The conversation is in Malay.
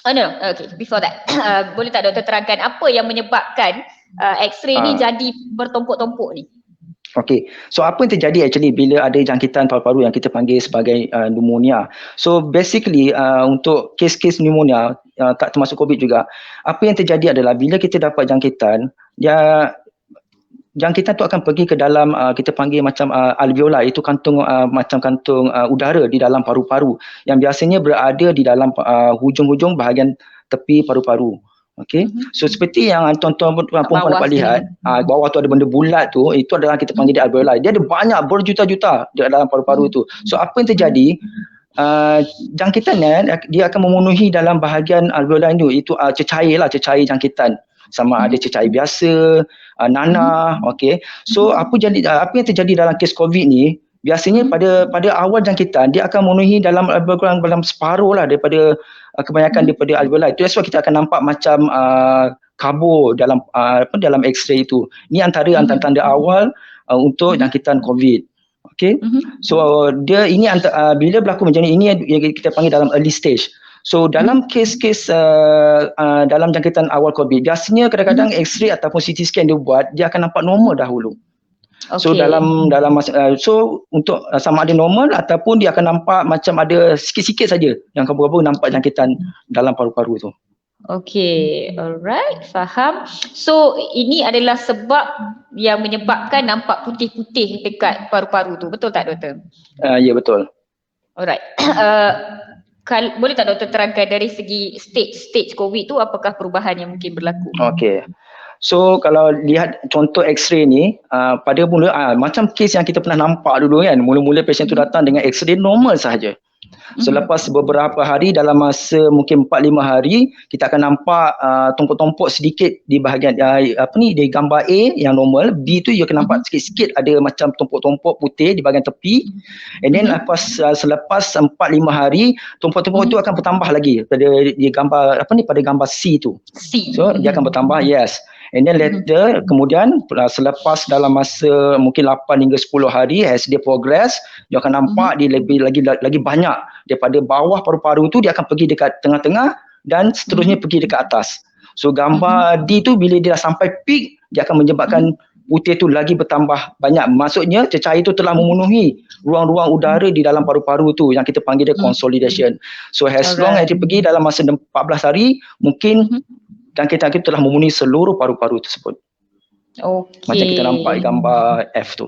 Oh no, okay, before that, boleh tak doktor terangkan apa yang menyebabkan X-ray ni jadi bertumpuk-tumpuk ni? Okay, so apa yang terjadi actually bila ada jangkitan paru-paru yang kita panggil sebagai pneumonia. So basically untuk kes-kes pneumonia, tak termasuk COVID juga, apa yang terjadi adalah bila kita dapat jangkitan, jangkitan tu akan pergi ke dalam kita panggil macam alveoli, itu kantung macam kantung udara di dalam paru-paru yang biasanya berada di dalam hujung-hujung bahagian tepi paru-paru. Okay, so seperti yang tuan-tuan perempuan dapat lihat, bawah tu ada benda bulat tu, itu adalah kita panggil dia alveoli. Dia ada banyak berjuta-juta di dalam paru-paru tu. So apa yang terjadi, jangkitannya dia akan memenuhi dalam bahagian alveoli itu cecair jangkitan. Sama ada cecair biasa, nanah, okey. So apa yang terjadi dalam kes COVID ni, biasanya pada awal jangkitan dia akan memenuhi dalam separuh lah daripada kebanyakan daripada alveoli. Itu sebab kita akan nampak macam kabur dalam dalam X-ray itu. Ini antara tanda awal untuk jangkitan COVID. Okay, so dia ini bila berlaku macam ini yang kita panggil dalam early stage. So dalam kes-kes dalam jangkitan awal COVID, biasanya kadang-kadang X-ray ataupun CT scan dia buat, dia akan nampak normal dahulu. Okay. So dalam so untuk sama ada normal ataupun dia akan nampak macam ada sikit-sikit saja yang kabur-kabur nampak jangkitan dalam paru-paru tu. Okay, alright, faham. So ini adalah sebab yang menyebabkan nampak putih-putih dekat paru-paru tu, betul tak doktor? Ya, betul. Alright. Boleh tak doktor terangkan dari segi stage COVID tu apakah perubahan yang mungkin berlaku? Okay. So kalau lihat contoh X-ray ni, pada mula macam kes yang kita pernah nampak dulu kan, mula-mula pasien tu datang dengan X-ray normal sahaja. Selepas beberapa hari, dalam masa mungkin 4-5 hari, kita akan nampak tumpuk-tumpuk sedikit di bahagian di gambar A yang normal, B tu you akan nampak sikit-sikit ada macam tumpuk-tumpuk putih di bahagian tepi. And then selepas 4-5 hari, tumpuk-tumpuk itu akan bertambah lagi pada di gambar pada gambar C tu. So dia akan bertambah, yes. And then later, kemudian selepas dalam masa mungkin 8 hingga 10 hari, as dia progress, dia akan nampak dia lagi banyak daripada bawah paru-paru tu, dia akan pergi dekat tengah-tengah dan seterusnya pergi dekat atas. So gambar D tu bila dia dah sampai peak, dia akan menyebabkan putih tu lagi bertambah banyak. Maksudnya cecair itu telah memenuhi ruang-ruang udara di dalam paru-paru tu yang kita panggil dia consolidation. So as long as dia pergi dalam masa 14 hari, mungkin jangkitan kita telah memenuhi seluruh paru-paru tersebut. Okay. Macam kita nampak gambar F tu.